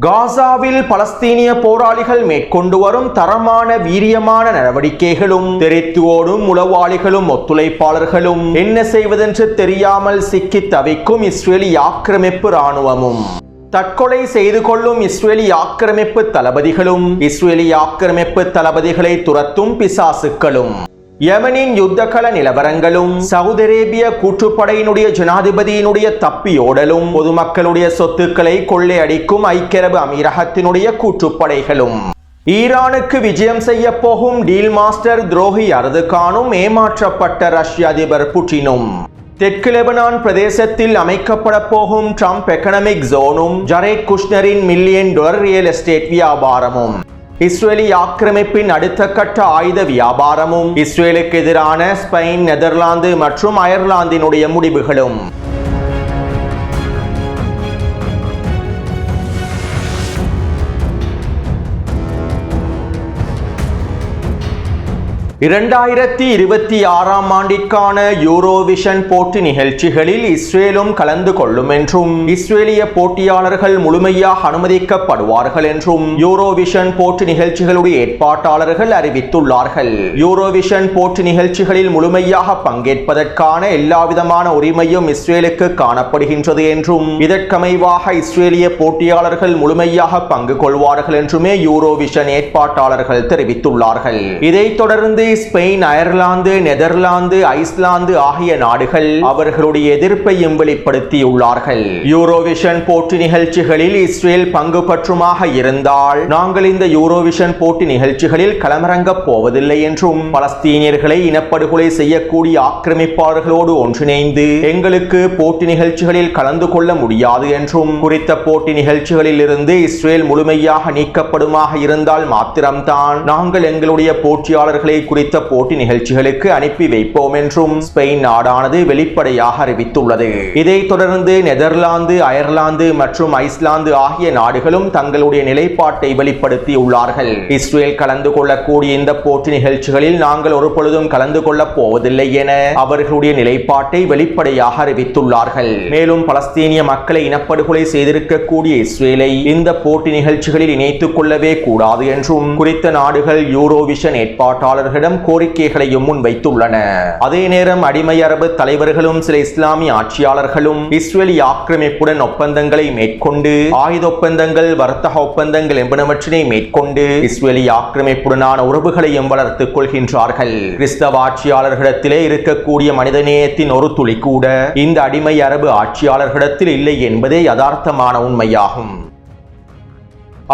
காசாவில் பலஸ்தீனிய போராளிகள் மேற்கொண்டு வரும் தரமான வீரியமான நடவடிக்கைகளும் தெரித்து ஓடும் உளவாளிகளும் ஒத்துழைப்பாளர்களும் என்ன செய்வதென்று தெரியாமல் சிக்கி தவிக்கும் இஸ்ரேலி ஆக்கிரமிப்பு இராணுவமும் தற்கொலை செய்து கொள்ளும் இஸ்ரேலி ஆக்கிரமிப்பு தளபதிகளும் இஸ்ரேலி ஆக்கிரமிப்பு தளபதிகளை துரத்தும் பிசாசுக்களும் யமனின் யுத்தகள நிலவரங்களும் சவுதி அரேபிய கூட்டுப்படையினுடைய ஜனாதிபதியினுடைய தப்பியோடலும் பொதுமக்களுடைய சொத்துக்களை கொள்ளையடிக்கும் ஐக்கிய அரபு அமீரகத்தினுடைய கூட்டுப்படைகளும் ஈரானுக்கு விஜயம் செய்ய போகும் டீல் மாஸ்டர் துரோகி அர்துகானும் ஏமாற்றப்பட்ட ரஷ்ய அதிபர் புட்டினும் தெற்கு லெபனான் பிரதேசத்தில் அமைக்கப்பட போகும் ட்ரம்ப் எகனாமிக் ஜோனும் ஜரேட் குஷ்னரின் $1 மில்லியன் ரியல் எஸ்டேட் வியாபாரமும் இஸ்ரேலி ஆக்கிரமிப்பின் அடுத்த கட்ட ஆயுத வியாபாரமும் இஸ்ரேலுக்கு எதிரான ஸ்பெயின், நெதர்லாந்து மற்றும் அயர்லாந்தினுடைய முடிவுகளும் 2026 ஆண்டிற்கான யூரோவிஷன் போட்டி நிகழ்ச்சிகளில் இஸ்ரேலும் கலந்து கொள்ளும் என்றும் இஸ்ரேலிய போட்டியாளர்கள் முழுமையாக அனுமதிக்கப்படுவார்கள் என்றும் யூரோவிஷன் போட்டி நிகழ்ச்சிகளுடைய ஏற்பாட்டாளர்கள் அறிவித்துள்ளார்கள். யூரோவிஷன் போட்டி நிகழ்ச்சிகளில் முழுமையாக பங்கேற்பதற்கான எல்லாவிதமான உரிமையும் இஸ்ரேலுக்கு காணப்படுகின்றது என்றும் இதற்கமைவாக இஸ்ரேலிய போட்டியாளர்கள் முழுமையாக பங்கு கொள்வார்கள் என்றுமே யூரோவிஷன் ஏற்பாட்டாளர்கள் தெரிவித்துள்ளார்கள். இதைத் தொடர்ந்து ஸ்பெயின், அயர்லாந்து, நெதர்லாந்து, ஐஸ்லாந்து ஆகிய நாடுகள் அவர்களுடைய எதிர்ப்பையும் வெளிப்படுத்தியுள்ளார்கள். யூரோவிஷன் போட்டி நிகழ்ச்சிகளில் இஸ்ரேல் பங்கு பற்றுமாக இருந்தால் நாங்கள் இந்த யூரோவிஷன் போட்டி நிகழ்ச்சிகளில் களமிறங்கப் போவதில்லை என்றும் பலஸ்தீனியர்களை இனப்படுகொலை செய்யக்கூடிய ஆக்கிரமிப்பாளர்களோடு ஒன்றிணைந்து எங்களுக்கு போட்டி நிகழ்ச்சிகளில் கலந்து கொள்ள முடியாது என்றும் குறித்த போட்டி நிகழ்ச்சிகளில் இருந்து இஸ்ரேல் முழுமையாக நீக்கப்படுமாக இருந்தால் மாத்திரம்தான் நாங்கள் எங்களுடைய போட்டியாளர்களை குறித்த போட்டி நிகழ்ச்சிகளுக்கு அனுப்பி வைப்போம் என்றும் ஸ்பெயின் நாடானது வெளிப்படையாக அறிவித்துள்ளது. இதைத் தொடர்ந்து நெதர்லாந்து, அயர்லாந்து மற்றும் ஐஸ்லாந்து ஆகிய நாடுகளும் தங்களுடைய நிலைப்பாட்டை வெளிப்படுத்தியுள்ளார்கள். இஸ்ரேல் கலந்து கொள்ளக்கூடிய இந்த போட்டி நிகழ்ச்சிகளில் நாங்கள் ஒரு பொழுதும் கலந்து கொள்ளப் போவதில்லை என அவர்களுடைய நிலைப்பாட்டை வெளிப்படையாக அறிவித்துள்ளார்கள். மேலும் பலஸ்தீனிய மக்களை இனப்படுகொலை செய்திருக்கக்கூடிய இஸ்ரேலை இந்த போட்டி நிகழ்ச்சிகளில் இணைத்துக் கொள்ளவே கூடாது என்றும் குறித்த நாடுகள் யூரோவிஷன் ஏற்பாட்டாளர்களிடம் கோரிக்கைகளையும் முன்வைத்துள்ளன. அதே நேரம் அடிமை அரபு தலைவர்களும் சில இஸ்லாமிய ஆட்சியாளர்களும் இஸ்ரேலி ஆக்கிரமிப்புடன் ஒப்பந்தங்களை மேற்கொண்டு ஆயுத ஒப்பந்தங்கள், வர்த்தக ஒப்பந்தங்கள் என்பனவற்றினை மேற்கொண்டு இஸ்ரேலி ஆக்கிரமிப்புடனான உறவுகளையும் வளர்த்துக் கொள்கின்றார்கள். கிறிஸ்தவ ஆட்சியாளர்களிடத்திலே இருக்கக்கூடிய மனிதநேயத்தின் ஒரு துளி கூட இந்த அடிமை அரபு ஆட்சியாளர்களிடத்தில் இல்லை என்பதே யதார்த்தமான உண்மையாகும்.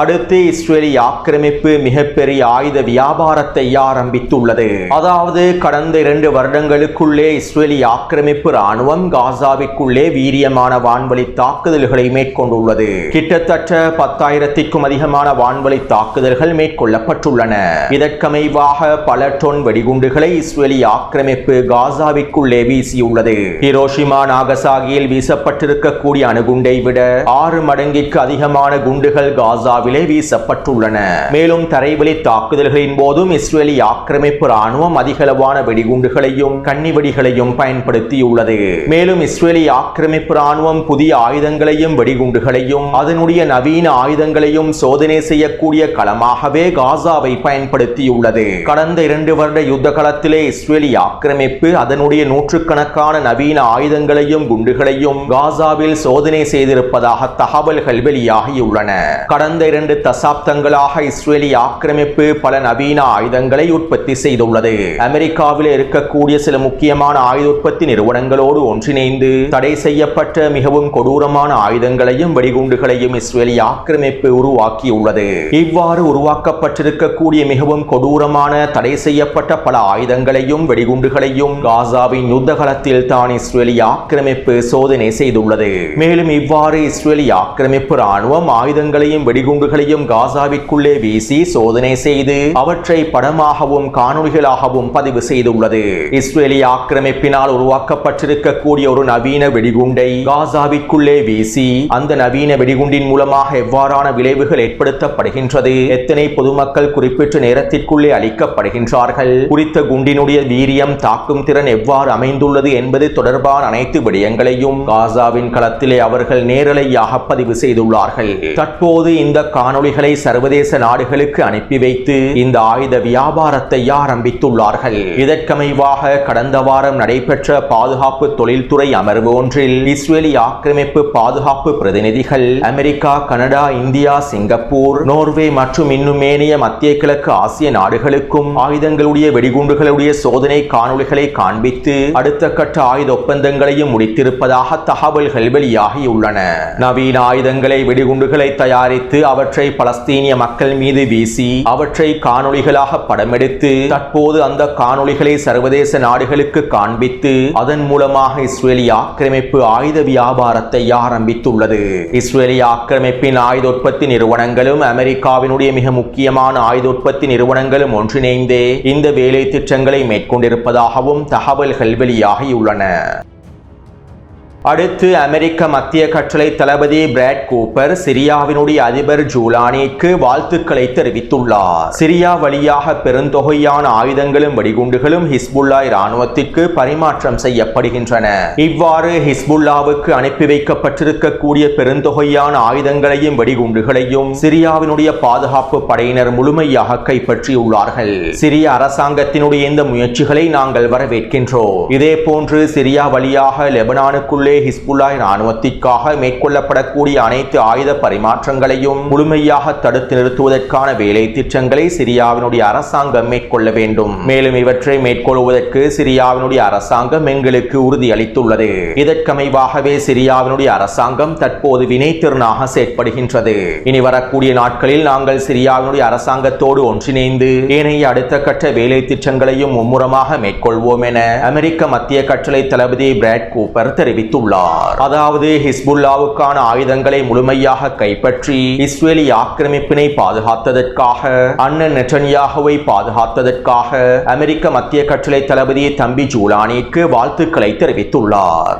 அடுத்து இஸ்ரேலி ஆக்கிரமிப்பு மிகப்பெரிய ஆயுத வியாபாரத்தை ஆரம்பித்துள்ளது. அதாவது கடந்த 2 வருடங்களுக்குள்ளே இஸ்ரேலி ஆக்கிரமிப்பு இராணுவம் காசாவிற்குள்ளே வீரியமான வான்வழி தாக்குதல்களை மேற்கொண்டுள்ளது. கிட்டத்தட்ட 10,000க்கும் அதிகமான வான்வழி தாக்குதல்கள் மேற்கொள்ளப்பட்டுள்ளன. இதற்கமைவாக பல டொன் வெடிகுண்டுகளை இஸ்ரேலி ஆக்கிரமிப்பு காசாவிற்குள்ளே வீசியுள்ளது. ஹிரோஷிமா, நாகசாகியில் வீசப்பட்டிருக்கக்கூடிய அணுகுண்டை விட 6 மடங்கிற்கு அதிகமான குண்டுகள் காசா வீசப்பட்டுள்ளன. மேலும் தரைவழி தாக்குதல்களின் போதும் இஸ்ரேலி ஆக்கிரமிப்பு இராணுவம் அதிகளவான வெடிகுண்டுகளையும் கன்னிவெடிகளையும் பயன்படுத்தியுள்ளது. மேலும் இஸ்ரேலி ஆக்கிரமிப்பு இராணுவம் புதிய ஆயுதங்களையும் வெடிகுண்டுகளையும் அதனுடைய நவீன ஆயுதங்களையும் சோதனை செய்யக்கூடிய களமாகவே காசாவை பயன்படுத்தியுள்ளது. கடந்த 2 வருட யுத்த களத்திலே இஸ்ரேலி ஆக்கிரமிப்பு அதனுடைய நூற்றுக்கணக்கான நவீன ஆயுதங்களையும் குண்டுகளையும் காசாவில் சோதனை செய்திருப்பதாக தகவல்கள் வெளியாகியுள்ளன. கடந்த 2 தசாப்தங்களாக இஸ்ரேலி ஆக்கிரமிப்பு பல நவீன ஆயுதங்களை உற்பத்தி செய்துள்ளது. அமெரிக்காவில் இருக்கக்கூடிய சில முக்கியமான ஆயுத உற்பத்தி நிறுவனங்களோடு ஒன்றிணைந்து தடை செய்யப்பட்ட மிகவும் கொடூரமான ஆயுதங்களையும் வெடிகுண்டுகளையும் இஸ்ரேலி ஆக்கிரமிப்பு உருவாக்கியுள்ளது. இவ்வாறு உருவாக்கப்பட்டிருக்கக்கூடிய மிகவும் கொடூரமான தடை செய்யப்பட்ட பல ஆயுதங்களையும் வெடிகுண்டுகளையும் காசாவின் யுத்த களத்தில் தான் இஸ்ரேலி ஆக்கிரமிப்பு சோதனை செய்துள்ளது. மேலும் இவ்வாறு இஸ்ரேலி ஆக்கிரமிப்பு இராணுவம் ஆயுதங்களையும் வெடிகுண்டு வெடிகுண்டுகளையும் காசாவிற்குள்ளே வீசி சோதனை செய்து அவற்றை படமாகவும் காணொளிகளாகவும் பதிவு செய்துள்ளது. இஸ்ரேலிய ஆக்கிரமிப்பினால் உருவாக்கப்பட்டிருக்கக்கூடிய ஒரு நவீன வெடிகுண்டை காசாவிற்குள்ளே வீசி அந்த நவீன வெடிகுண்டின் மூலமாக எவ்வாறான விளைவுகள் ஏற்படுத்தப்படுகின்றது, எத்தனை பொதுமக்கள் குறிப்பிட்ட நேரத்திற்குள்ளே அளிக்கப்படுகின்றார்கள், குறித்த குண்டினுடைய வீரியம் தாக்கும் திறன் எவ்வாறு அமைந்துள்ளது என்பது தொடர்பான அனைத்து விடயங்களையும் காசாவின் களத்திலே அவர்கள் நேரலையாக பதிவு செய்துள்ளார்கள். தற்போது இந்த காணொளிகளை சர்வதேச நாடுகளுக்கு அனுப்பி வைத்து இந்த ஆயுத வியாபாரத்தை ஆரம்பித்துள்ளார்கள். இதற்கமைவாக கடந்த வாரம் நடைபெற்ற பாதுகாப்பு தொழில்துறை அமர்வு ஒன்றில் இஸ்ரேலிய ஆக்கிரமிப்பு பாதுகாப்பு பிரதிநிதிகள் America, Canada, India, Singapore, Norway மற்றும் இன்னும் ஏனைய மத்திய கிழக்கு ஆசிய நாடுகளுக்கும் ஆயுதங்களுடைய வெடிகுண்டுகளுடைய சோதனை காணொளிகளை காண்பித்து அடுத்த கட்ட ஆயுத ஒப்பந்தங்களையும் முடித்திருப்பதாக தகவல்கள் வெளியாகியுள்ளன. நவீன ஆயுதங்களை வெடிகுண்டுகளை தயாரித்து அவற்றை பலஸ்தீனிய மக்கள் மீது வீசி அவற்றை காணொளிகளாக படமெடுத்து தற்போது அந்த காணொளிகளை சர்வதேச நாடுகளுக்கு காண்பித்து அதன் மூலமாக இஸ்ரேலிய ஆக்கிரமிப்பு ஆயுத வியாபாரத்தை ஆரம்பித்துள்ளது. இஸ்ரேலிய ஆக்கிரமிப்பின் ஆயுத உற்பத்தி நிறுவனங்களும் அமெரிக்காவினுடைய மிக முக்கியமான ஆயுத உற்பத்தி நிறுவனங்களும் ஒன்றிணைந்தே இந்த வேலை திட்டங்களை மேற்கொண்டிருப்பதாகவும் தகவல்கள் வெளியாகியுள்ளன. அடுத்து அமெரிக்க மத்திய கட்டளை தளபதி பிராட் கூப்பர் சிரியாவினுடைய அதிபர் ஜூலானிக்கு வாழ்த்துக்களை தெரிவித்துள்ளார். சிரியா வழியாக பெருந்தொகையான ஆயுதங்களும் வெடிகுண்டுகளும் ஹிஸ்புல்லா இராணுவத்திற்கு பரிமாற்றம் செய்யப்படுகின்றன. இவ்வாறு ஹிஸ்புல்லாவுக்கு அனுப்பி வைக்கப்பட்டிருக்கக்கூடிய பெருந்தொகையான ஆயுதங்களையும் வெடிகுண்டுகளையும் சிரியாவினுடைய பாதுகாப்பு படையினர் முழுமையாக கைப்பற்றியுள்ளார்கள். சிரிய அரசாங்கத்தினுடைய இந்த முயற்சிகளை நாங்கள் வரவேற்கின்றோம். இதே போன்று சிரியா வழியாக லெபனானுக்குள்ளே ஹிஸ்புல்லா இராணுவத்திற்காக மேற்கொள்ளப்படக்கூடிய அனைத்து ஆயுத பரிமாற்றங்களையும் முழுமையாக தடுத்து நிறுத்துவதற்கான வேலை திட்டங்களை சிரியாவினுடைய அரசாங்கம் மேற்கொள்ள வேண்டும். மேலும் இவற்றை மேற்கொள்வதற்கு சிரியாவினுடைய அரசாங்கம் எங்களுக்கு உறுதியளித்துள்ளது. இதற்கமைவாகவே சிரியாவினுடைய அரசாங்கம் தற்போது வினைத்திறனாக செயற்படுகின்றது. இனி வரக்கூடிய நாட்களில் நாங்கள் சிரியாவினுடைய அரசாங்கத்தோடு ஒன்றிணைந்து ஏனைய அடுத்த கட்ட வேலை திட்டங்களையும் மும்முரமாக மேற்கொள்வோம் என அமெரிக்க மத்திய கட்டளை தளபதி பிராட் கூப்பர் தெரிவித்துள்ளார். அதாவது ஹிஸ்புல்லாவுக்கான ஆயுதங்களை முழுமையாக கைப்பற்றி இஸ்ரேலிய ஆக்கிரமிப்பினை பாதுகாத்ததற்காக, அண்ணன் நெட்டன்யாகுவை பாதுகாத்ததற்காக அமெரிக்க மத்திய கட்டளை தளபதி தம்பி ஜூலானிக்கு வாழ்த்துக்களை தெரிவித்துள்ளார்.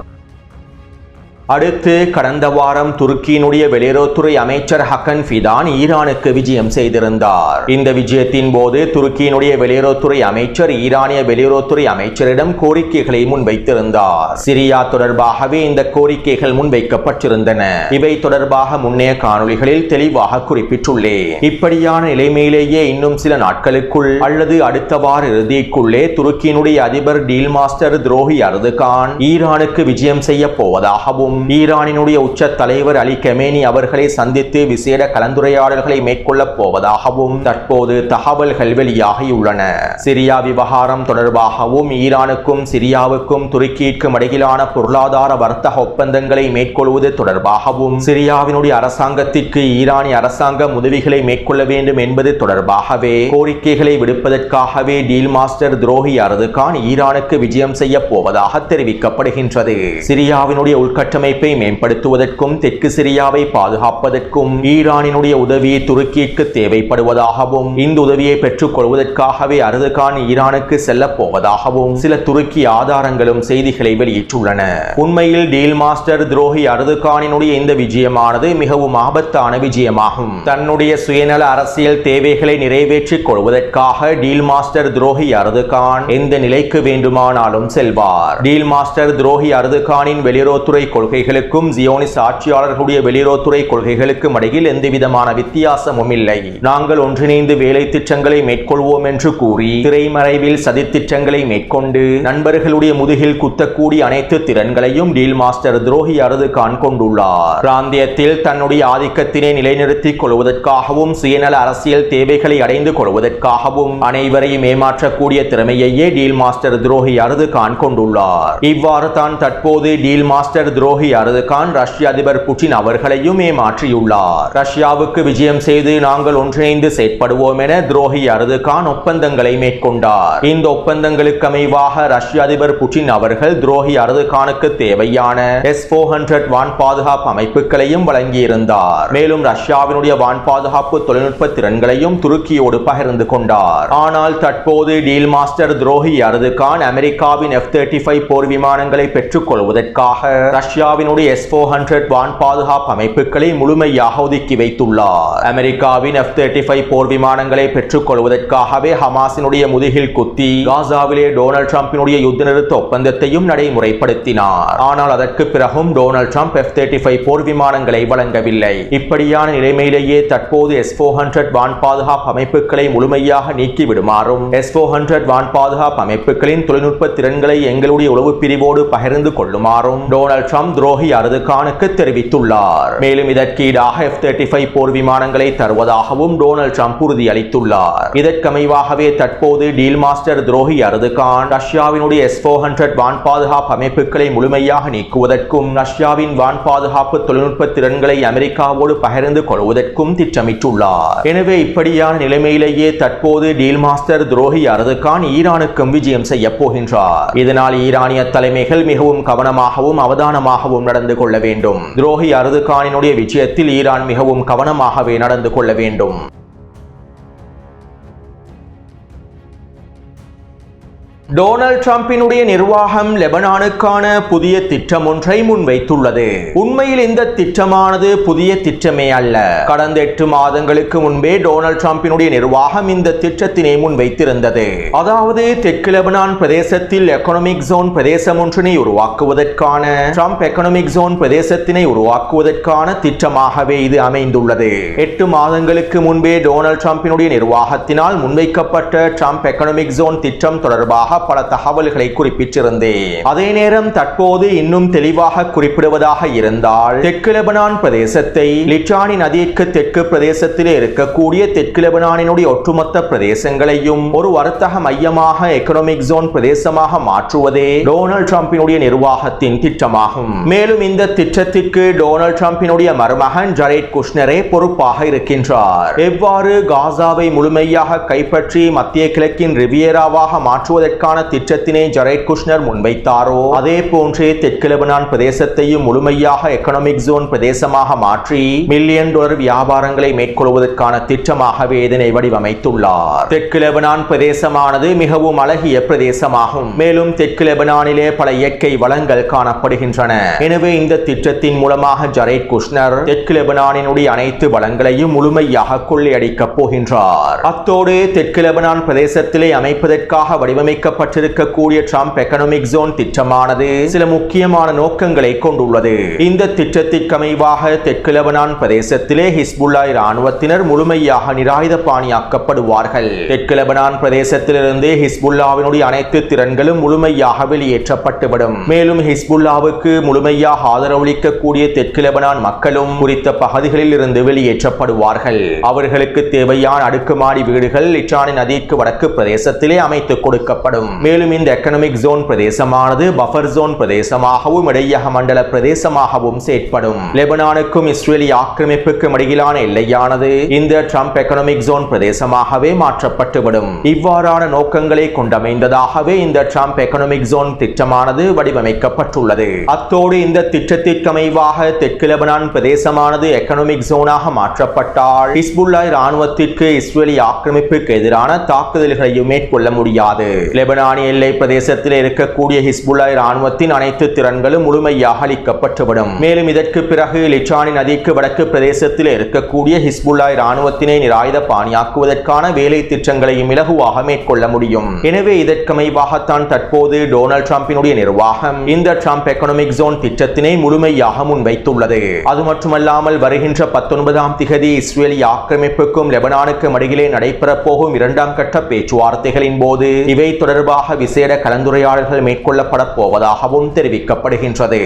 அடுத்து கடந்த வாரம் துருக்கியினுடைய வெளியுறவுத்துறை அமைச்சர் ஹக்கன் ஃபிதான் ஈரானுக்கு விஜயம் செய்திருந்தார். இந்த விஜயத்தின் போது துருக்கியினுடைய வெளியுறவுத்துறை அமைச்சர் ஈரானிய வெளியுறவுத்துறை அமைச்சரிடம் கோரிக்கைகளை முன்வைத்திருந்தார். சிரியா தொடர்பாகவே இந்த கோரிக்கைகள் முன்வைக்கப்பட்டிருந்தன. இவை தொடர்பாக முன்னைய காணொளிகளில் தெளிவாக குறிப்பிட்டுள்ளேன். இப்படியான நிலைமையிலேயே இன்னும் சில நாட்களுக்குள் அல்லது அடுத்த வார இறுதிக்குள்ளே துருக்கியினுடைய அதிபர் டீல்மாஸ்டர் துரோஹி அர்துகான் ஈரானுக்கு விஜயம் செய்ய போவதாகவும் ஈரானினுடைய உச்ச தலைவர் அலி கமேனி அவர்களை சந்தித்து விசேட கலந்துரையாடல்களை மேற்கொள்ளப் போவதாகவும் தற்போது தகவல்கள் வெளியாகியுள்ளன. சிரியா விவகாரம் தொடர்பாகவும் ஈரானுக்கும் சிரியாவுக்கும் துருக்கிக்கும் இடையிலான பொருளாதார வர்த்தக ஒப்பந்தங்களை மேற்கொள்வது தொடர்பாகவும் சிரியாவினுடைய அரசாங்கத்திற்கு ஈரானிய அரசாங்கம் உதவிகளை மேற்கொள்ள வேண்டும் என்பது தொடர்பாகவே கோரிக்கைகளை விடுப்பதற்காகவே டீல்மாஸ்டர் துரோஹி அர்துகான் ஈரானுக்கு விஜயம் செய்ய போவதாக தெரிவிக்கப்படுகின்றது. சிரியாவினுடைய உள்கட்டமைப்பை மேம்படுத்துவதற்கும் தெற்கு சிரியாவை பாதுகாப்பதற்கும் ஈரானினுடைய உதவி துருக்கிக்கு தேவைப்படுவதாகவும் இந்த உதவியை பெற்றுக் கொள்வதற்காகவே அர்துகான் ஈரானுக்கு செல்ல போவதாகவும் சில துருக்கி ஆதாரங்களும் செய்திகளை வெளியிட்டுள்ளன. உண்மையில் டீல்மாஸ்டர் துரோஹி அர்துகானினுடைய இந்த விஜயமானது மிகவும் ஆபத்தான விஜயமாகும். தன்னுடைய சுயநல அரசியல் தேவைகளை நிறைவேற்றிக் கொள்வதற்காக டீல்மாஸ்டர் துரோஹி அர்துகான் எந்த நிலைக்கு வேண்டுமானாலும் செல்வார். டீல்மாஸ்டர் துரோஹி அர்துகானின் வெளியுறவுத்துறை கொள்கைகளுக்கும் ஜியோனிஸ்ட் ஆட்சியாளர்களுடைய வெளியுறவுத்துறை கொள்கைகளுக்கும் இடையில் எந்தவிதமான வித்தியாசமும் இல்லை. நாங்கள் ஒன்றிணைந்து வேலை திட்டங்களை மேற்கொள்வோம் என்று கூறி திரைமறைவில் சதித்திட்டங்களை மேற்கொண்டு நண்பர்களுடைய முதுகில் குத்தக்கூடிய அனைத்து திறன்களையும் டீல்மாஸ்டர் துரோஹி அர்துகான் கொண்டுள்ளார். பிராந்தியத்தில் தன்னுடைய ஆதிக்கத்தினை நிலைநிறுத்திக் கொள்வதற்காகவும் சுயநல அரசியல் தேவைகளை அடைந்து கொள்வதற்காகவும் அனைவரையும் ஏமாற்றக்கூடிய திறமையையே டீல்மாஸ்டர் துரோஹி அர்துகான் கொண்டுள்ளார். இவ்வாறு தான் தற்போது டீல்மாஸ்டர் துரோஹி துரோகி அர்துகான் ரஷ்ய அதிபர் புட்டின் அவர்களையும் ஏமாற்றியுள்ளார். ரஷ்யாவுக்கு விஜயம் செய்து நாங்கள் ஒன்றிணைந்து செயற்படுவோம் என துரோகி அர்துகான் ஒப்பந்தங்களை மேற்கொண்டார். இந்த ஒப்பந்தங்களுக்கு அமைவாக ரஷ்ய அதிபர் புட்டின் அவர்கள் துரோகி அர்துகானுக்கு தேவையான S-400 வான் பாதுகாப்பு அமைப்புகளையும் வழங்கியிருந்தார். மேலும் ரஷ்யாவினுடைய வான் பாதுகாப்பு தொழில்நுட்ப திறன்களையும் துருக்கியோடு பகிர்ந்து கொண்டார். ஆனால் தற்போது டீல் மாஸ்டர் துரோகி அர்துகான் அமெரிக்காவின் F-35 போர் விமானங்களை பெற்றுக் கொள்வதற்காக ரஷ்யாவினுடைய S-400 வான் பாதுகாப்பு அமைப்புகளை முழுமையாக ஒதுக்கி வைத்துள்ளார். அமெரிக்காவின் F-35 போர் விமானங்களை பெற்றுக் கொள்வதற்காகவே ஹமாஸினுடைய முதுகில் குத்தி காசாவிலே டொனால்ட் ட்ரம்பினுடைய யுத்த நிறுத்த ஒப்பந்தத்தையும் நடைமுறைப்படுத்தினார். ஆனால் அதற்கு பிறகும் டொனால்ட் ட்ரம்ப் F-35 போர் விமானங்களை வழங்கவில்லை. இப்படியான நிலைமையிலேயே தற்போது S-400 வான் பாதுகாப்பு அமைப்புகளை முழுமையாக நீக்கிவிடுமாறும் S-400 வான் பாதுகாப்பு அமைப்புகளின் தொழில்நுட்ப திறன்களை எங்களுடைய உளவு பிரிவோடு பகிர்ந்து கொள்ளுமாறும் டொனால்ட் ட்ரம்ப் துரோகி அர்துகானுக்கு தெரிவித்துள்ளார். மேலும் இதற்கீடாக F-35 போர் விமானங்களை தருவதாகவும் டொனால்ட் ட்ரம்ப் உறுதியளித்துள்ளார். இதற்கமைவாகவே தற்போது டீல் மாஸ்டர் துரோகி அர்துகான் ரஷ்யாவினுடைய S-400 வான் பாதுகாப்பு அமைப்புகளை முழுமையாக நீக்குவதற்கும் ரஷ்யாவின் வான் பாதுகாப்பு தொழில்நுட்ப திறன்களை அமெரிக்காவோடு பகிர்ந்து கொள்வதற்கும் திட்டமிட்டுள்ளார். எனவே இப்படியான நிலைமையிலேயே தற்போது டீல் மாஸ்டர் துரோகி அர்துகான் ஈரானுக்கும் விஜயம் செய்ய போகின்றார். இதனால் ஈரானிய தலைமைகள் மிகவும் கவனமாகவும் அவதானமாகவும் நடந்து கொள்ள வேண்டும். துரோகி அர்துகானினுடைய விஜயத்தில் ஈரான் மிகவும் கவனமாகவே நடந்து கொள்ள வேண்டும். டொனால்ட் ட்ரம்பினுடைய நிர்வாகம் லெபனானுக்கான புதிய திட்டம் ஒன்றை முன்வைத்துள்ளது. உண்மையில் இந்த திட்டமானது புதிய திட்டமே அல்ல. கடந்த 8 மாதங்களுக்கு முன்பே டொனால்ட் ட்ரம்பினுடைய நிர்வாகம் இந்த திட்டத்தினை முன்வைத்திருந்தது. அதாவது தெற்கு லெபனான் பிரதேசத்தில் எக்கனாமிக் ஜோன் பிரதேசம் ஒன்றினை உருவாக்குவதற்கான ட்ரம்ப் எக்கனாமிக் ஜோன் பிரதேசத்தினை உருவாக்குவதற்கான திட்டமாகவே இது அமைந்துள்ளது. 8 மாதங்களுக்கு முன்பே டொனால்ட் ட்ரம்பினுடைய நிர்வாகத்தினால் முன்வைக்கப்பட்ட ட்ரம்ப் எக்கனாமிக் ஜோன் திட்டம் தொடர்பாக பல தகவல்களை குறிப்பிட்டிருந்தேன். அதே நேரம் தற்போது இன்னும் தெளிவாக குறிப்பிடுவதாக இருந்தால் தெற்கு லெபனான் பிரதேசத்தை லிட்டானி நதிக்கு தெற்கு பிரதேசத்தில் இருக்கக்கூடிய தெற்கு லெபனானினுடைய ஒட்டுமொத்த பிரதேசங்களையும் ஒரு வர்த்தக மையமாக எக்கனாமிக் ஜோன் பிரதேசமாக மாற்றுவதே டொனால்ட் ட்ரம்பினுடைய நிர்வாகத்தின் திட்டமாகும். மேலும் இந்த திட்டத்திற்கு டொனால்ட் ட்ரம்பினுடைய மருமகன் ஜரேட் குஷ்னரே பொறுப்பாக இருக்கின்றார். எவ்வாறு காசாவை முழுமையாக கைப்பற்றி மத்திய கிழக்கின் ரிவியராவாக மாற்றுவதற்கு திட்டத்தினை ஜரேட் குஷ்னர் முன்வைத்தாரோ அதே போன்றே தெற்கு லெபனான் பிரதேசத்தையும் முழுமையாக எக்கனாமிக் ஜோன் பிரதேசமாக மாற்றி $மில்லியன் வியாபாரங்களை மேற்கொள்வதற்கான திட்டமாகவே இதனை வடிவமைத்துள்ளார். தெற்கு லெபனான் பிரதேசமானது மிகவும் அழகிய பிரதேசமாகும். மேலும் தெற்கு லெபனானிலே பல இயற்கை வளங்கள் காணப்படுகின்றன. எனவே இந்த திட்டத்தின் மூலமாக ஜரேட் குஷ்னர் தெற்கு லெபனானினுடைய அனைத்து வளங்களையும் முழுமையாக கொள்ளையடிக்கப் போகின்றார். அத்தோடு தெற்கு லெபனான் பிரதேசத்திலே அமைப்பதற்காக வடிவமைக்கப்பட்டிருக்கக்கூடிய ட்ரம்ப் எக்கனாமிக் ஜோன் திட்டமானது சில முக்கியமான நோக்கங்களை கொண்டுள்ளது. இந்த திட்டத்திற்கு அமைவாக தெற்கு லெபனான் பிரதேசத்திலே ஹிஸ்புல்லா இராணுவத்தினர் முழுமையாக நிராயுதபாணியாக்கப்படுவார்கள். தெற்கு லெபனான் பிரதேசத்திலிருந்து ஹிஸ்புல்லாவினுடைய அனைத்து திறன்களும் முழுமையாக வெளியேற்றப்பட்டுவிடும். மேலும் ஹிஸ்புல்லாவுக்கு முழுமையாக ஆதரவளிக்கக்கூடிய தெற்கு லெபனான் மக்களும் குறித்த பகுதிகளில் இருந்து வெளியேற்றப்படுவார்கள். அவர்களுக்கு தேவையான அடுக்குமாடி வீடுகள் லிட்டானி நதிக்கு வடக்கு பிரதேசத்திலே அமைத்துக் கொடுக்கப்படும். மேலும் இந்த எக்கனாமிக் ஜோன் பிரதேசமானது பஃபர் ஜோன் பிரதேசமாகவும் இடையக மண்டல பிரதேசமாகவும் செயற்படும். லெபனானுக்கும் இஸ்ரேலிய ஆக்கிரமிப்புக்கும் இடையிலான எல்லையானது இந்த ட்ரம்ப் எக்கனாமிக் ஜோன் பிரதேசமாகவே மாற்றப்பட்டுவிடும். இவ்வாறான நோக்கங்களை கொண்டமைந்ததாகவே இந்த ட்ரம்ப் எக்கனாமிக் ஜோன் திட்டமானது வடிவமைக்கப்பட்டுள்ளது. அத்தோடு இந்த திட்டத்திற்கு அமைவாக தெற்கு லெபனான் பிரதேசமானது எக்கனாமிக் ஜோனாக மாற்றப்பட்டால் ஹிஸ்புல்லா இராணுவத்திற்கு இஸ்ரேலிய ஆக்கிரமிப்புக்கு எதிரான தாக்குதல்களையும் மேற்கொள்ள முடியாது. லெபனானிய எல்லை பிரதேசத்தில் இருக்கக்கூடிய ஹிஸ்புல்லா இராணுவத்தின் அனைத்து திறன்களும் முழுமையாக அளிக்கப்பட்டுவிடும். மேலும் இதற்கு பிறகு லிட்டானி நதிக்கு வடக்கு பிரதேசத்தில் இருக்கக்கூடிய ஹிஸ்புல்லா இராணுவத்தினை நிராயுதபாணியாக்குவதற்கான வேலை திட்டங்களையும் இலகுவாக மேற்கொள்ள முடியும். எனவே இதற்கமைவாகத்தான் தற்போது டொனால்ட் ட்ரம்பினுடைய நிர்வாகம் இந்த ட்ரம்ப் எக்கனாமிக் ஜோன் திட்டத்தினை முழுமையாக முன்வைத்துள்ளது. அது மட்டுமல்லாமல் வருகின்ற 19ஆம் திகதி இஸ்ரேலிய ஆக்கிரமிப்புக்கும் லெபனானுக்கும் இடையிலே நடைபெறப் போகும் 2ஆம் கட்ட பேச்சுவார்த்தைகளின் போது இவை தொடர்பாக விசேட கலந்துரையாடல்கள் மேற்கொள்ளப்பட போவதாகவும் தெரிவிக்கப்படுகின்றது.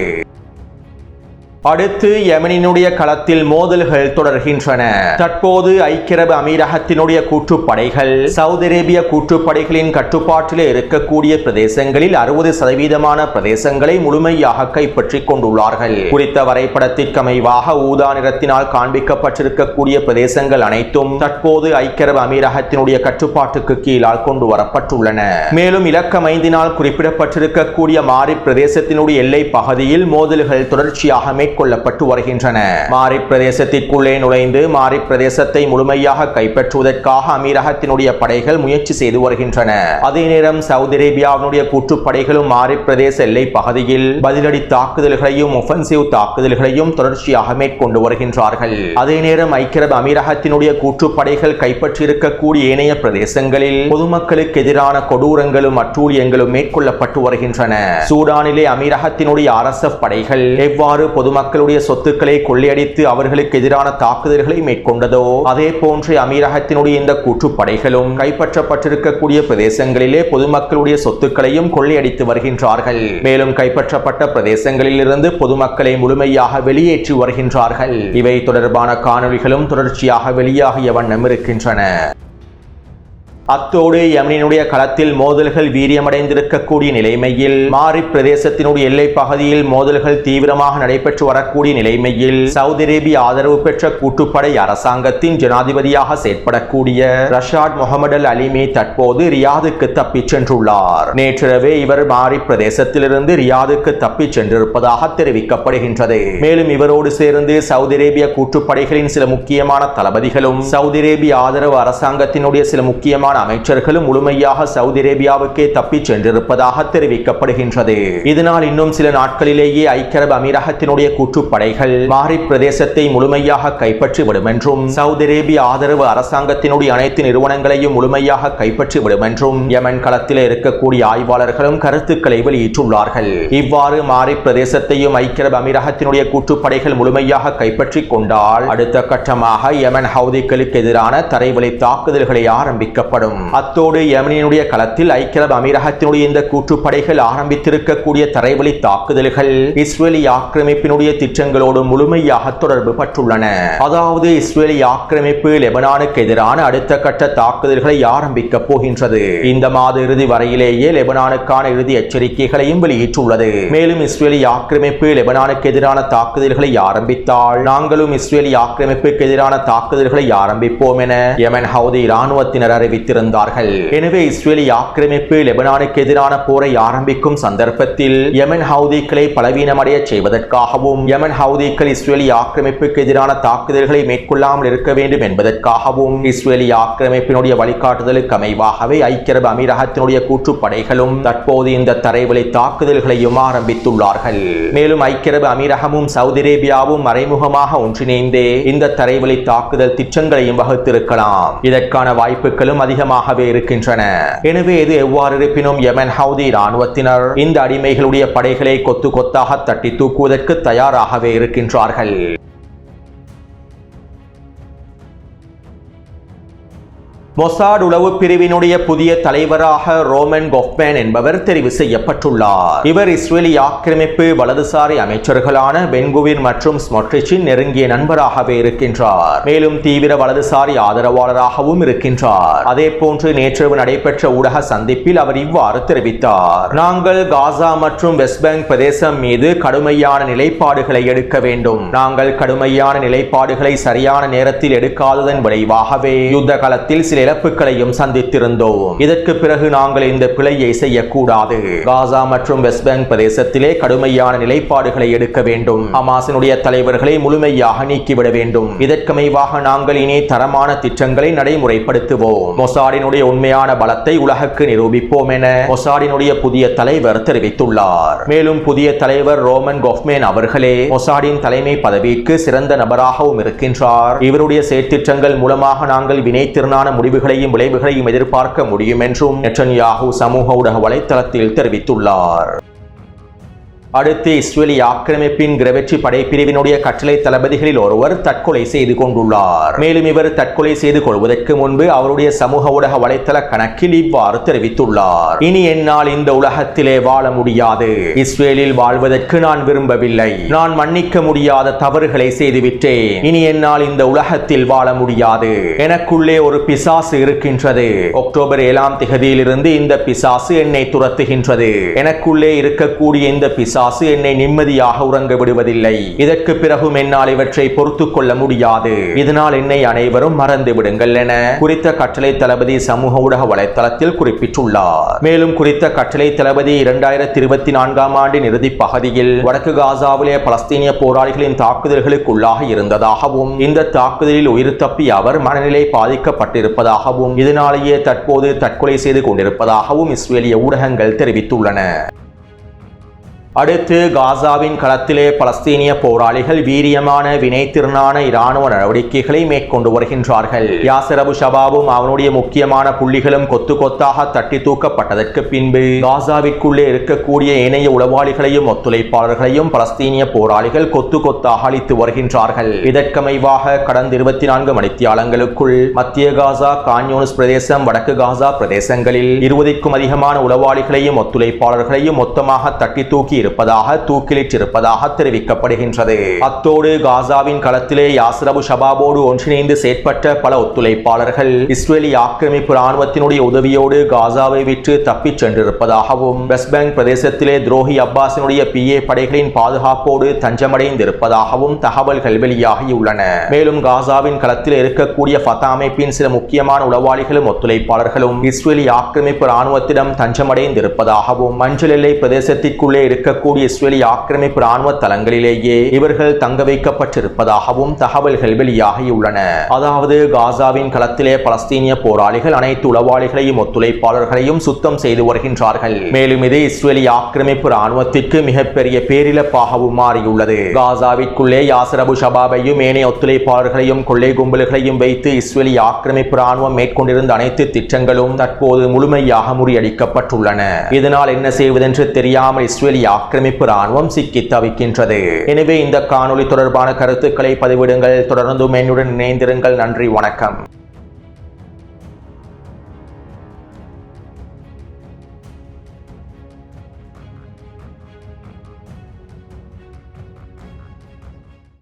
அடுத்து யெமனினுடைய களத்தில் மோதல்கள் தொடர்கின்றன. தற்போது ஐக்கிய அரபு அமீரகத்தினுடைய கூட்டுப்படைகள் சவுதி அரேபிய கூட்டுப்படைகளின் கட்டுப்பாட்டில் இருக்கக்கூடிய பிரதேசங்களில் 60% பிரதேசங்களை முழுமையாக கைப்பற்றிக் கொண்டுள்ளார்கள். குறித்த வரைபடத்திற்கு அமைவாக ஊதா நிறத்தினால் காண்பிக்கப்பட்டிருக்கக்கூடிய பிரதேசங்கள் அனைத்தும் தற்போது ஐக்கிய அரபு அமீரகத்தினுடைய கட்டுப்பாட்டுக்கு கீழால் கொண்டு வரப்பட்டுள்ளன. மேலும் இலக்கம் 5 குறிப்பிடப்பட்டிருக்கக்கூடிய மாரி பிரதேசத்தினுடைய எல்லை பகுதியில் மோதல்கள் தொடர்ச்சியாக கொள்ளப்பட்டு வருகின்றன. மாரி பிரதேசத்திற்குள்ளே நுழைந்து மாரி பிரதேசத்தை முழுமையாக கைப்பற்றுவதற்காக அமீரகத்தினுடைய படைகள் முயற்சி செய்து வருகின்றன. அதே நேரம் சவுதி அரேபியாவினுடைய கூட்டுப்படைகளும் மாரி பிரதேச எல்லை பகுதியில் பதிலடி தாக்குதல்களையும் ஒஃபென்சிவ் தாக்குதல்களையும் தொடர்ச்சியாக மேற்கொண்டு வருகின்றார்கள். அதே நேரம் ஐக்கிய அரபு அமீரகத்தினுடைய கூட்டுப்படைகள் கைப்பற்றியிருக்கக்கூடிய ஏனைய பிரதேசங்களில் பொதுமக்களுக்கு எதிரான கொடூரங்களும் அட்டூழியங்களும் மேற்கொள்ளப்பட்டு வருகின்றன. சூடானிலே அமீரகத்தினுடைய RSF படைகள் எவ்வாறு பொதுமக்களுடைய சொத்துக்களை கொள்ளையடித்து அவர்களுக்கு எதிரான தாக்குதல்களை மேற்கொண்டதோ அதே போன்று அமீரகத்தினுடைய இந்த கூட்டுப்படைகளும் கைப்பற்றப்பட்டிருக்கக்கூடிய பிரதேசங்களிலே பொதுமக்களுடைய சொத்துக்களையும் கொள்ளையடித்து வருகின்றார்கள். மேலும் கைப்பற்றப்பட்ட பிரதேசங்களில் இருந்து பொதுமக்களை முழுமையாக வெளியேற்றி வருகின்றார்கள். இவை தொடர்பான காணொளிகளும் தொடர்ச்சியாக வெளியாகிய வண்ணம் இருக்கின்றன. அத்தோடு யெமனினுடைய களத்தில் மோதல்கள் வீரியமடைந்திருக்கக்கூடிய நிலைமையில் மாரி பிரதேசத்தினுடைய எல்லை பகுதியில் மோதல்கள் தீவிரமாக நடைபெற்று வரக்கூடிய நிலைமையில் சவுதி அரேபிய ஆதரவு பெற்ற கூட்டுப்படை அரசாங்கத்தின் ஜனாதிபதியாக செயற்படக்கூடிய ரஷாட் முகமது அல் அலிமி தற்போது ரியாதுக்கு தப்பிச் சென்றுள்ளார். நேற்றிரவே இவர் மாரி பிரதேசத்திலிருந்து ரியாதுக்கு தப்பிச் சென்றிருப்பதாக தெரிவிக்கப்படுகின்றது. மேலும் இவரோடு சேர்ந்து சவுதி அரேபிய கூட்டுப்படைகளின் சில முக்கியமான தளபதிகளும் சவுதி அரேபிய ஆதரவு அரசாங்கத்தினுடைய சில முக்கியமான அமைச்சர்களும் முழுமையாக சவுதி அரேபியாவுக்கே தப்பிச் சென்றிருப்பதாக தெரிவிக்கப்படுகின்றது. இதனால் இன்னும் சில நாட்களிலேயே ஐக்கிய அரபு அமீரகத்தினுடைய கூட்டுப்படைகள் மாரி பிரதேசத்தை முழுமையாக கைப்பற்றிவிடும் என்றும் சவுதி அரேபிய ஆதரவு அரசாங்கத்தினுடைய அனைத்து நிறுவனங்களையும் முழுமையாக கைப்பற்றிவிடும் என்றும் யெமன் களத்தில் இருக்கக்கூடிய ஆய்வாளர்களும் கருத்துக்களை வெளியிட்டுள்ளார்கள். இவ்வாறு மாரி பிரதேசத்தையும் ஐக்கிய அரபு அமீரகத்தினுடைய கூட்டுப்படைகள் முழுமையாக கைப்பற்றிக் கொண்டால் அடுத்த கட்டமாக யெமன் ஹவுதிகளுக்கு எதிரான தரைவழி தாக்குதல்களை ஆரம்பிக்கப்படும். அத்தோடு யெமனினுடைய களத்தில் ஐக்கிய அரபு அமீரகத்தினுடைய இந்த கூட்டுப்படைகள் ஆரம்பித்திருக்கக்கூடிய தரைவழி தாக்குதல்கள் இஸ்ரேலி ஆக்கிரமிப்பினுடைய திட்டங்களோடு முழுமையாக தொடர்பு பட்டுள்ளன. அதாவது இஸ்ரேலி ஆக்கிரமிப்பு லெபனானுக்கு எதிரான அடுத்த கட்ட தாக்குதல்களை ஆரம்பிக்க போகின்றது. இந்த மாத இறுதி வரையிலேயே லெபனானுக்கான இறுதி எச்சரிக்கைகளையும் வெளியிட்டுள்ளது. மேலும் இஸ்ரேலி ஆக்கிரமிப்பு லெபனானுக்கு எதிரான தாக்குதல்களை ஆரம்பித்தால் நாங்களும் இஸ்ரேலி ஆக்கிரமிப்புக்கு எதிரான தாக்குதல்களை ஆரம்பிப்போம் என யெமன் ஹவுதி இராணுவத்தினர் அறிவித்திருந்தார்கள். எனவே இஸ்ரேலி ஆக்கிரமிப்பு லெபனானுக்கு எதிரான போரை ஆரம்பிக்கும் சந்தர்ப்பத்தில் யெமன் ஹவுதிகளை பலவீனமடைய செய்வதற்காகவும் யெமன் ஹவுதிகள் இஸ்ரேலி ஆக்கிரமிப்புக்கு எதிரான தாக்குதல்களை மேற்கொள்ளாமல் இருக்க வேண்டும் என்பதற்காகவும் இஸ்ரேலி ஆக்கிரமிப்பினுடைய வழிகாட்டுதலுக்கு அமைவாகவே ஐக்கிய அரபு அமீரகத்தினுடைய கூட்டுப்படைகளும் தற்போது இந்த தரைவழி தாக்குதல்களையும் ஆரம்பித்துள்ளார்கள். மேலும் ஐக்கிய அரபு அமீரகமும் சவுதி அரேபியாவும் மறைமுகமாக ஒன்றிணைந்தே இந்த தரைவழி தாக்குதல் திட்டங்களையும் வகுத்திருக்கலாம். இதற்கான வாய்ப்புகளும் அதிகமாகவே இருக்கின்றன. எனவே இது எவ்வாறு இருப்பினும் யெமன் ஹவுதி இராணுவத்தினர் இந்த அடிமைகளுடைய படைகளை கொத்து கொத்தாக தட்டி தூக்குவதற்கு தயாராகவே இருக்கின்றார்கள். மொசாட் உளவு பிரிவினுடைய புதிய தலைவராக ரோமன் கொஃப்மேன் என்பவர் தெரிவு செய்யப்பட்டுள்ளார். இவர் இஸ்ரேலி ஆக்கிரமிப்பு வலதுசாரி அமைச்சர்களான பென்குவிர் மற்றும் ஸ்மோட்ரிச்சின் நெருங்கிய நண்பராகவே இருக்கின்றார். மேலும் தீவிர வலதுசாரி ஆதரவாளராகவும் இருக்கின்றார். அதே போன்று நேற்று நடைபெற்ற ஊடக சந்திப்பில் அவர் இவ்வாறு தெரிவித்தார். நாங்கள் காசா மற்றும் வெஸ்ட் பேங்க் பிரதேசம் மீது கடுமையான நிலைப்பாடுகளை எடுக்க வேண்டும். நாங்கள் கடுமையான நிலைப்பாடுகளை சரியான நேரத்தில் எடுக்காததன் விளைவாகவே யுத்த காலத்தில் சில இழப்புகளையும் சந்தித்திருந்தோம். இதற்கு பிறகு நாங்கள் இந்த பிழையை செய்யக்கூடாது. காசா மற்றும் வெஸ்ட் பேங்க் பிரதேசத்திலே கடுமையான நிலைப்பாடுகளை எடுக்க வேண்டும். ஹமாஸினுடைய தலைவர்களை முழுமையாக நீக்கிவிட வேண்டும். இதற்கமைவாக நாங்கள் இனி தரமான திட்டங்களை நடைமுறைப்படுத்துவோம். மொசாடினுடைய உண்மையான பலத்தை உலகுக்கு நிரூபிப்போம் என மொசாடினுடைய புதிய தலைவர் தெரிவித்துள்ளார். மேலும் புதிய தலைவர் ரோமன் கொஃப்மேன் அவர்களே மொசாடின் தலைமை பதவிக்கு சிறந்த நபராகவும் இருக்கின்றார். இவருடைய செயற்திட்டங்கள் மூலமாக நாங்கள் வினைத்திறனான முடிவுகளையும் விளைவுகளையும் எதிர்பார்க்க முடியும் என்றும் நெட்டன்யாஹூ சமூக ஊடக வலைத்தளத்தில் தெரிவித்துள்ளார். அடுத்து இஸ்ரேலி ஆக்கிரமிப்பின் கிரவெற்றி படைப்பிரிவினுடைய கட்டளை தளபதிகளில் ஒருவர் தற்கொலை செய்து கொண்டுள்ளார். மேலும் இவர் தற்கொலை செய்து கொள்வதற்கு முன்பு அவருடைய சமூக ஊடக வலைத்தள கணக்கில் இவ்வாறு தெரிவித்துள்ளார். இனி என்னால் இந்த உலகத்திலே வாழ முடியாது. இஸ்ரேலில் வாழ்வதற்கு நான் விரும்பவில்லை. நான் மன்னிக்க முடியாத தவறுகளை செய்துவிட்டேன். இனி என்னால் இந்த உலகத்தில் வாழ முடியாது. எனக்குள்ளே ஒரு பிசாசு இருக்கின்றது. அக்டோபர் 7ஆம் திகதியிலிருந்து இந்த பிசாசு என்னை துரத்துகின்றது. எனக்குள்ளே இருக்கக்கூடிய இந்த பிசாசு என்னை நிம்மதியாக உறங்க விடுவதில்லை. இதற்கு பிறகும் என்னால் இவற்றை பொறுத்துக் கொள்ள முடியாது. இதனால் என்னை அனைவரும் மறந்து விடுங்கள் என குறித்த கட்டளை தளபதி சமூக ஊடக வலைத்தளத்தில் குறிப்பிட்டுள்ளார். மேலும் குறித்த கட்டளை தளபதி 2024ஆம் ஆண்டின் இறுதி பகுதியில் வடக்கு காசாவிலே பலஸ்தீனிய போராளிகளின் தாக்குதல்களுக்கு உள்ளாக இருந்ததாகவும் இந்த தாக்குதலில் உயிர் தப்பி அவர் மனநிலை பாதிக்கப்பட்டிருப்பதாகவும் இதனாலேயே தற்போது தற்கொலை செய்து கொண்டிருப்பதாகவும் இஸ்ரேலிய ஊடகங்கள் தெரிவித்துள்ளன. அடுத்து காசாவின் களத்திலே பலஸ்தீனிய போராளிகள் வீரியமான வினைத்திறனான இராணுவ நடவடிக்கைகளை மேற்கொண்டு வருகின்றார்கள். யாசிர் அபு ஷபாபும் அவனுடைய முக்கியமான புள்ளிகளும் கொத்து கொத்தாக தட்டி தூக்கப்பட்டதற்கு பின்பு காசாவிற்குள்ளே இருக்கக்கூடிய ஏனைய உளவாளிகளையும் ஒத்துழைப்பாளர்களையும் பலஸ்தீனிய போராளிகள் கொத்து கொத்தாக அளித்து வருகின்றார்கள். இதற்கமைவாக கடந்த 24 மணித்தியாலங்களுக்குள் மத்திய காசா, கான்யூனிஸ் பிரதேசம், வடக்கு காசா பிரதேசங்களில் 20க்கும் அதிகமான உளவாளிகளையும் ஒத்துழைப்பாளர்களையும் மொத்தமாக தட்டி தூக்கி தூக்கிலிட்டிருப்பதாக தெரிவிக்கப்படுகின்றது. அத்தோடு காசாவின் களத்திலே யாசிர் அபு ஷபாபோடு ஒன்றிணைந்து செயற்பட்ட பல ஒத்துழைப்பாளர்கள் இஸ்ரேலி ஆக்கிரமிப்பு ராணுவத்தினுடைய உதவியோடு காசாவை விட்டு தப்பிச் சென்றிருப்பதாகவும் வெஸ்ட் பேங்க் பிரதேசத்திலே துரோகி அப்பாஸினுடைய PA படைகளின் பாதுகாப்போடு தஞ்சமடைந்திருப்பதாகவும் தகவல்கள் வெளியாகியுள்ளன. மேலும் காசாவின் களத்தில் இருக்கக்கூடிய ஃபத்தா அமைப்பின் சில முக்கியமான உளவாளிகளும் ஒத்துழைப்பாளர்களும் இஸ்ரேலி ஆக்கிரமிப்பு ராணுவத்திடம் தஞ்சமடைந்திருப்பதாகவும் மஞ்சள் எல்லை பிரதேசத்திற்குள்ளே இருக்க இஸ்ரேலி ஆக்கிரமிப்பு ராணுவ தளங்களிலேயே இவர்கள் தங்க வைக்கப்பட்டிருப்பதாகவும் தகவல்கள் வெளியாகியுள்ளன. அதாவது காசாவின் களத்திலே பலஸ்தீனிய போராளிகள் அனைத்து உளவாளிகளையும் ஒத்துழைப்பாளர்களையும் சுத்தம் செய்து வருகின்றார்கள். மேலும் இது இஸ்ரேலி ஆக்கிரமிப்பு ராணுவத்திற்கு மிகப்பெரிய பேரிழப்பாகவும் மாறியுள்ளது. காசாவிற்குள்ளே யாசிர் அபு ஷபாபையும் ஏனைய ஒத்துழைப்பாளர்களையும் கொள்ளை கும்பல்களையும் வைத்து இஸ்ரேலி ஆக்கிரமிப்பு ராணுவம் மேற்கொண்டிருந்த அனைத்து திட்டங்களும் தற்போது முழுமையாக முறியடிக்கப்பட்டுள்ளன. இதனால் என்ன செய்வதென்று தெரியாமல் இஸ்ரேலி ஆக்கிரமிப்பு ராணுவம் சிக்கி தவிக்கின்றது. எனவே இந்த காணொளி தொடர்பான கருத்துக்களை பதிவிடுங்கள். தொடர்ந்தும் என்னுடன் இணைந்திருங்கள். நன்றி, வணக்கம்.